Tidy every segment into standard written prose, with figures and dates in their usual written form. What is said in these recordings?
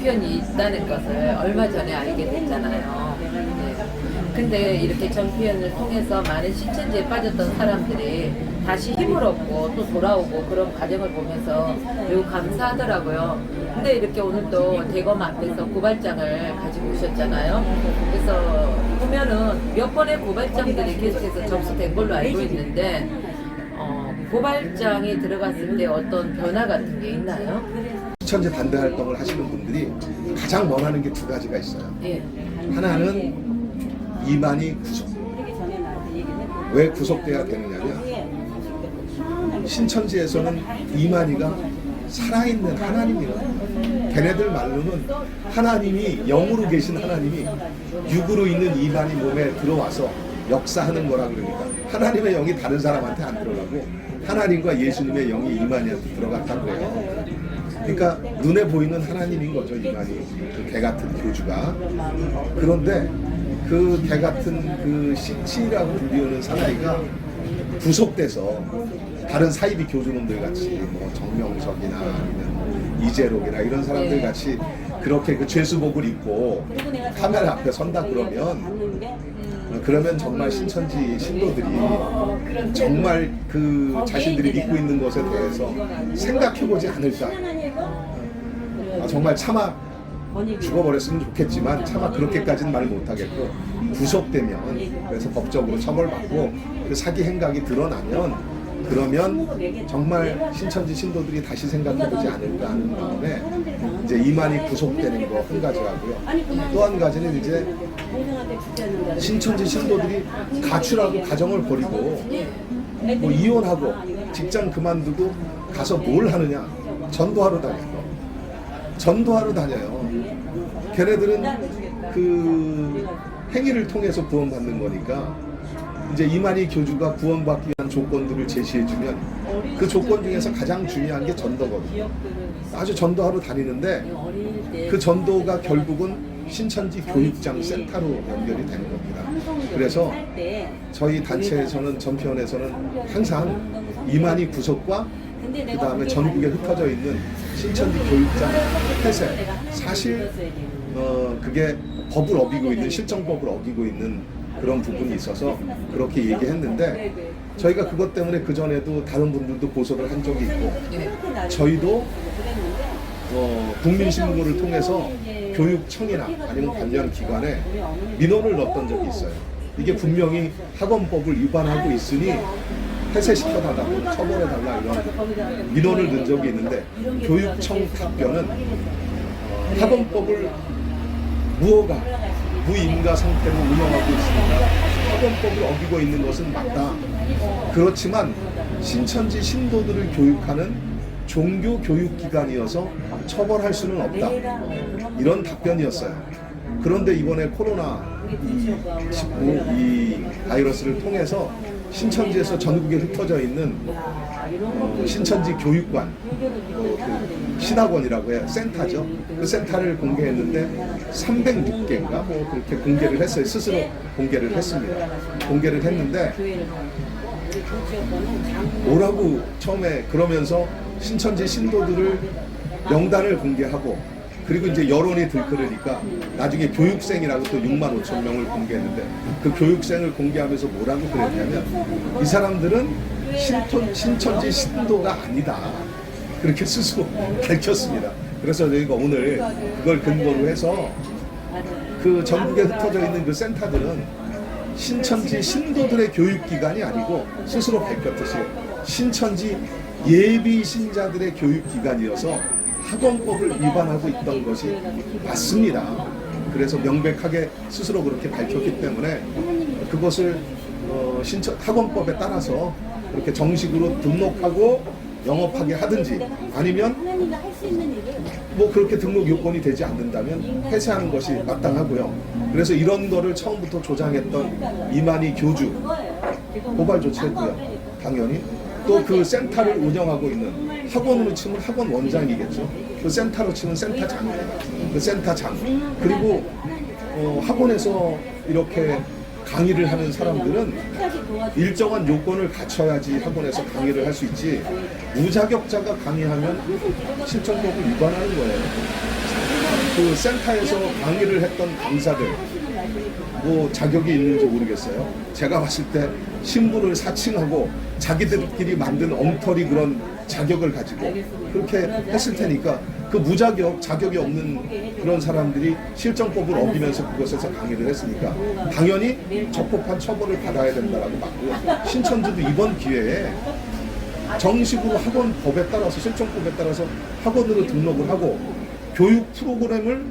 정피연이 있다는 것을 얼마 전에 알게 됐잖아요. 네. 근데 이렇게 정피연을 통해서 많은 신천지에 빠졌던 사람들이 다시 힘을 얻고 또 돌아오고 그런 과정을 보면서 매우 감사하더라고요. 근데 이렇게 오늘 또 대검 앞에서 고발장을 가지고 오셨잖아요. 그래서 보면은 몇 번의 고발장들이 계속해서 접수된 걸로 알고 있는데 고발장이 들어갔을 때 어떤 변화 같은 게 있나요? 신천지 반대 활동을 하시는 분들이 가장 원하는 게 두 가지가 있어요. 예. 하나는 이만희 구속. 왜 구속돼야 되느냐면 신천지에서는 이만희가 살아있는 하나님이거든요. 걔네들 말로는 하나님이 영으로 계신 하나님이 육으로 있는 이만희 몸에 들어와서 역사하는 거라 그러니까 하나님의 영이 다른 사람한테 안 들어가고 하나님과 예수님의 영이 이만희한테 들어갔다고 해요. 그러니까 눈에 보이는 하나님인 거죠, 이만희. 그 개 같은 교주가. 그런데 그 개 같은 그 CC라고 불리우는 사나이가 구속돼서 다른 사이비 교주놈들 같이 뭐 정명석이나 아니면 이재록이나 이런 사람들 같이 그렇게 그 죄수복을 입고 카메라 앞에 선다 그러면 정말 신천지 신도들이 정말 그 자신들이 믿고 있는 것에 대해서 생각해보지 않을까. 정말 차마 죽어버렸으면 좋겠지만 차마 그렇게까지는 말 못하겠고 구속되면 그래서 법적으로 처벌받고 그 사기 행각이 드러나면 그러면 정말 신천지 신도들이 다시 생각해보지 않을까 하는 마음에 이제 이만희 구속되는 거 한 가지 하고요. 또 한 가지는 이제 신천지 신도들이 가출하고 가정을 버리고 뭐 이혼하고 직장 그만두고 가서 뭘 하느냐? 전도하러 다녀요. 전도하러 다녀요. 걔네들은 그 행위를 통해서 구원받는 거니까 이제 이만희 교주가 구원받기 위한 조건들을 제시해주면 그 조건 중에서 가장 중요한 게 전도거든요. 아주 전도하러 다니는데 그 전도가 결국은 신천지 교육장 센터로 연결이 되는 겁니다. 그래서 저희 단체에서는 전편에서는 항상 이만희 구속과 그 다음에 전국에 흩어져 있는 신천지 교육장 폐쇄, 사실 그게 법을 어기고 있는 실정법을 어기고 있는 그런 부분이 있어서 그렇게 얘기했는데 저희가 그것 때문에 그 전에도 다른 분들도 고소를 한 적이 있고 저희도 국민신고를 통해서 교육청이나 아니면 관련 기관에 민원을 넣었던 적이 있어요. 이게 분명히 학원법을 위반하고 있으니 폐쇄시켜달라고 처벌해달라 이런 민원을 넣은 적이 있는데 교육청 답변은 학원법을 무허가 무인가 상태로 운영하고 있으니까 학원법을 어기고 있는 것은 맞다. 그렇지만 신천지 신도들을 교육하는 종교 교육기관이어서 처벌할 수는 없다. 이런 답변이었어요. 그런데 이번에 코로나19 이 바이러스를 통해서 신천지에서 전국에 흩어져 있는 신천지 교육관, 그 신학원이라고 해요. 센터죠. 그 센터를 공개했는데 306개인가 뭐 그렇게 공개를 했어요. 스스로 공개를 했습니다. 공개를 했는데 뭐라고 처음에 그러면서 신천지 신도들을 명단을 공개하고 그리고 이제 여론이 들끓으니까 나중에 교육생이라고 또 6만 5천 명을 공개했는데 그 교육생을 공개하면서 뭐라고 그랬냐면 이 사람들은 신천지 신도가 아니다. 그렇게 스스로 밝혔습니다. 그래서 저희가 오늘 그걸 근거로 해서 그 전국에 흩어져 있는 그 센터들은 신천지 신도들의 교육기관이 아니고 스스로 밝혔듯이 신천지 예비 신자들의 교육기관이어서 학원법을 위반하고 있던 것이 맞습니다. 그래서 명백하게 스스로 그렇게 밝혔기 때문에 그것을 학원법에 따라서 그렇게 정식으로 등록하고 영업하게 하든지 아니면 뭐 그렇게 등록 요건이 되지 않는다면 폐쇄하는 것이 마땅하고요. 그래서 이런 거를 처음부터 조장했던 이만희 교주 고발 조치했고요. 당연히 또 그 센터를 운영하고 있는 학원으로 치면 학원 원장이겠죠. 그 센터로 치면 센터장이에요. 그 센터장. 그리고 학원에서 이렇게 강의를 하는 사람들은 일정한 요건을 갖춰야지 학원에서 강의를 할 수 있지 무자격자가 강의하면 실정법을 위반하는 거예요. 그 센터에서 강의를 했던 강사들 뭐 자격이 있는지 모르겠어요. 제가 봤을 때 신분을 사칭하고 자기들끼리 만든 엉터리 그런 자격을 가지고 그렇게 했을 테니까 그 무자격, 자격이 없는 그런 사람들이 실정법을 어기면서 그것에서 강의를 했으니까 당연히 적법한 처벌을 받아야 된다라고 맞고요. 신천지도 이번 기회에 정식으로 학원 법에 따라서 실정법에 따라서 학원으로 등록을 하고 교육 프로그램을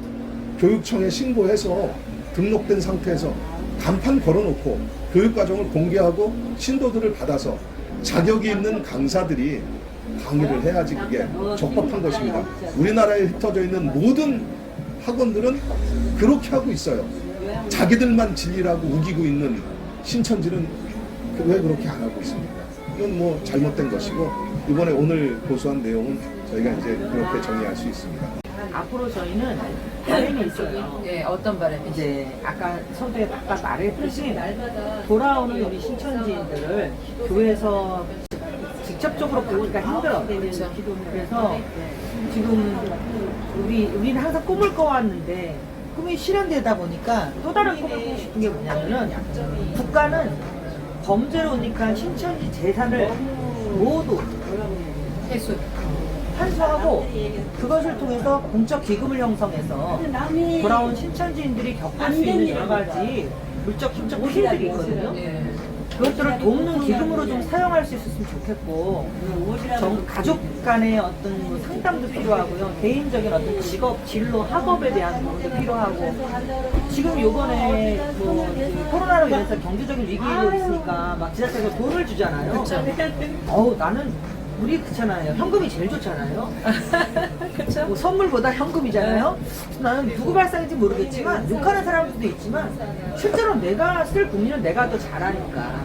교육청에 신고해서 등록된 상태에서 간판 걸어놓고 교육과정을 공개하고 신도들을 받아서 자격이 있는 강사들이 강의를 해야지 그게 적법한 것입니다. 우리나라에 흩어져 있는 모든 학원들은 그렇게 하고 있어요. 자기들만 진리라고 우기고 있는 신천지는 왜 그렇게 안 하고 있습니까? 이건 뭐 잘못된 것이고 이번에 오늘 고소한 내용은 저희가 이제 그렇게 정리할 수 있습니다. 앞으로 저희는 바람이 있어요. 예, 어떤 바람이지? 이제 아까 서두에 아까 말했듯이 돌아오는 우리 신천지인들을 교회에서 직접적으로 보기가 힘들어. 그렇죠. 그래서 지금 우리는 항상 꿈을 꿔왔는데 꿈이 실현되다 보니까 또 다른 꿈을 꾸고 싶은 게 뭐냐면은 국가는 범죄로 오니까 신천지 재산을 모두 해수. 환수하고 그것을 통해서 공적 기금을 형성해서 돌아온 신천지인들이 겪을 수 있는 여러 가지 물적, 힘적 피해들이 있거든요. 예. 그것들을 돕는 기금으로 좀 사용할 수 있었으면 좋겠고 가족 간의 어떤 뭐 상담도 필요하고요. 개인적인 어떤 직업, 진로, 학업에 대한 부분도 필요하고 지금 요번에 뭐 코로나로 인해서 경제적인 위기로 있으니까 막 지자체가 돈을 주잖아요. 나는 우리 그렇잖아요. 현금이 제일 좋잖아요. 그렇죠. 뭐 선물보다 현금이잖아요. 나는 누구 발상인지 모르겠지만 욕하는 사람들도 있지만 실제로 내가 쓸 국민은 내가 더 잘하니까.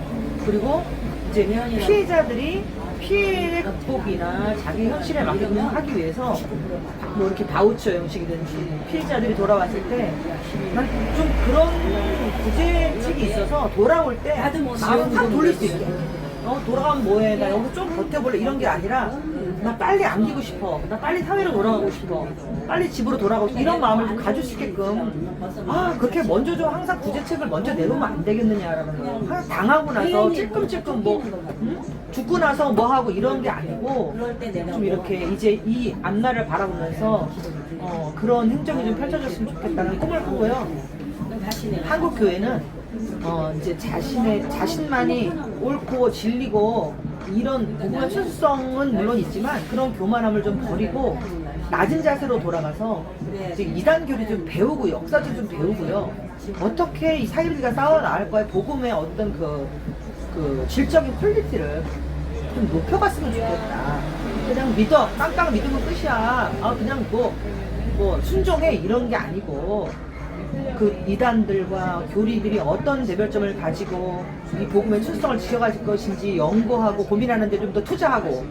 그리고 이제 피해자들이 피해 극복이나 자기 현실에 맞게끔 하기 위해서 뭐 이렇게 바우처 형식이든지 피해자들이 돌아왔을 때 난 좀 그런 구제책이 있어서 돌아올 때 마음 확 돌릴 수 있게. 돌아가면 뭐해? 나 여기서 좀 버텨볼래? 이런 게 아니라 나 빨리 안기고 싶어. 나 빨리 사회로 돌아가고 싶어. 빨리 집으로 돌아가고 싶어. 이런 마음을 좀 가질 수 있게끔 그렇게 먼저 좀 항상 구제책을 먼저 내놓으면 안 되겠느냐라는 거예요. 당하고 나서 찔끔찔끔 뭐 죽고 나서 뭐 하고 이런 게 아니고 좀 이렇게 이제 이 앞날을 바라보면서 그런 행정이 좀 펼쳐졌으면 좋겠다는 꿈을 꾸고요. 한국 교회는 이제 자신만이 옳고 진리고 이런 복음의 순수성은 물론 있지만 그런 교만함을 좀 버리고 낮은 자세로 돌아가서 이제 이단교리 좀 배우고 역사도 좀 배우고요. 어떻게 이 사이비가 싸워 나갈 거에 복음의 어떤 그 질적인 퀄리티를 좀 높여갔으면 좋겠다. 그냥 믿어, 깡깡 믿으면 끝이야. 그냥 뭐 순종해 이런 게 아니고. 그 이단들과 교리들이 어떤 대별점을 가지고 이 복음의 순수성을 지켜갈 것인지 연구하고 고민하는 데 좀 더 투자하고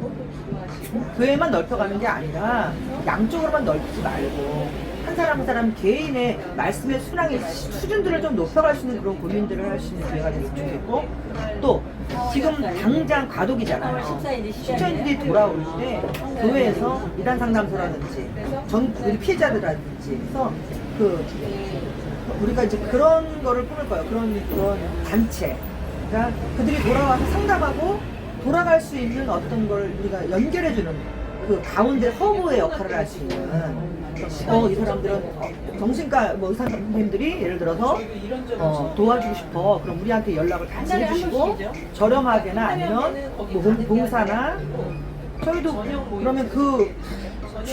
교회만 넓혀가는 게 아니라 양쪽으로만 넓히지 말고 한 사람 한 사람 개인의 말씀의 순항의 수준들을 좀 높여갈 수 있는 그런 고민들을 할 수 있는 기회가 됐으면 좋겠고 또 지금 당장 과도기잖아요. 신천지들이 돌아올 때 교회에서 이단 상담소라든지 우리 피해자들라든지 해서 우리가 이제 그런 거를 꾸밀 거예요. 그런 단체. 그러니까 그들이 돌아와서 상담하고 돌아갈 수 있는 어떤 걸 우리가 연결해주는 그 가운데 허브의 역할을 할 수 있는. 이 사람들은 정신과 의사 선생님들이 예를 들어서 도와주고 싶어. 그럼 우리한테 연락을 같이 해주시고 저렴하게나 아니면 뭐 봉사나 저희도 그러면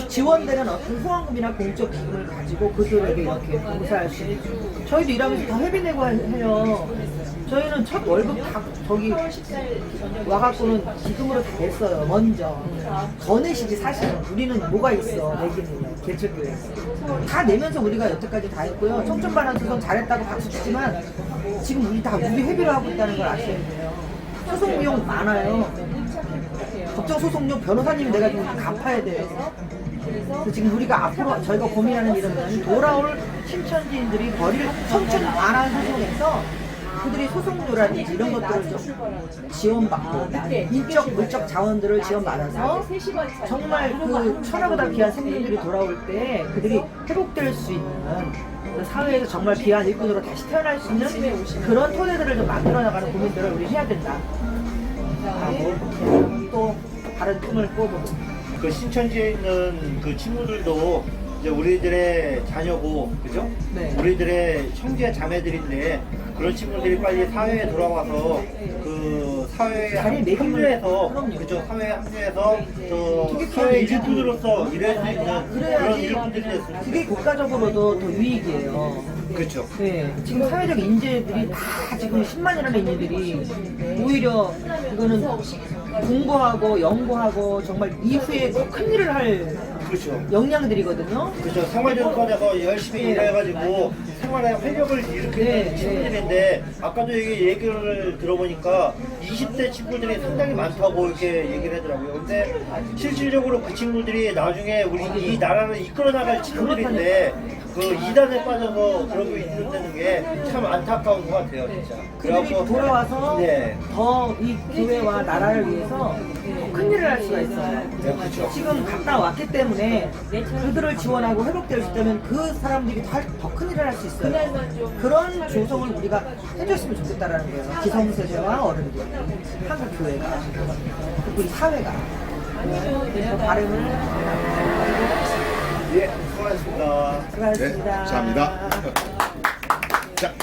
지원되는 어떤 후원금이나 공적 기금을 가지고 그들에게 이렇게 봉사할 수 있는. 저희도 일하면서 다 회비 내고 해요. 저희는 첫 월급 다 저기 와갖고는 기금으로 다 냈어요. 먼저 더 내시지 사실은. 우리는 뭐가 있어 내기는 개척교회 다 내면서 우리가 여태까지 다 했고요. 청춘반환 수송 잘했다고 박수 치지만 지금 우리 회비로 하고 있다는 걸 아셔야 돼요. 소송 비용 많아요. 법정 소송료 변호사님 내가 지금 갚아야 돼요. 지금 우리가 앞으로 저희가 고민하는 일은 돌아올 신천지인들이 벌일 청춘 반환 소송에서 그들이 소송료라든지 이런 것들을 좀 지원받고 인적 물적 자원들을 지원받아서 정말 그 천하보다 귀한 생명들이 돌아올 때 그들이 회복될 수 있는 그 사회에서 정말 귀한 일꾼으로 다시 태어날 수 있는 그런 토대들을 좀 만들어 나가는 고민들을 우리 해야 된다 하고 또 다른 꿈을 꿔보고 그 신천지에 있는 그 친구들도 이제 우리들의 자녀고, 그죠? 네. 우리들의 형제 자매들인데 그런 친구들이 빨리 사회에 돌아와서 그 사회에 자리에 매김을- 합류해서, 그럼요. 그죠? 사회에 합류해서 저 그게 사회 일꾼. 일꾼으로서 일할 수 있는 그런 그래야지 일꾼들이 됐으면 그게 국가적으로도 더 유익이에요. 그렇죠. 네, 지금 사회적 인재들이 다 지금 10만이라는 인재들이 오히려 이거는 공부하고 연구하고 정말 이후에 더 큰 일을 할 그렇죠. 역량들이거든요. 그렇죠. 생활정권에서 열심히 네. 일해가지고 생활에 활력을 일으키는 네, 친구들인데 아까도 얘기를 들어보니까 20대 친구들이 상당히 많다고 이렇게 얘기를 하더라고요. 근데 실질적으로 그 친구들이 나중에 우리 이 나라를 이끌어 나갈 친구들인데 그 이단에 빠져서 그러고 있는 게 참 안타까운 것 같아요, 진짜. 그들이 돌아와서 네. 더 이 교회와 나라를 위해서 더 큰 일을 할 수가 있어요. 네, 그렇죠. 지금 갔다 왔기 때문에 그들을 지원하고 회복될 수 있다면 그 사람들이 더 큰 일을 할 수 있어요. 그런 조성을 우리가 해줬으면 좋겠다라는 거예요. 기성세대와 어른들, 한국 교회가, 그리고 이 사회가. 그래서 발음을 예, 수고하셨습니다. 수고하셨습니다. 네, 감사합니다. 자.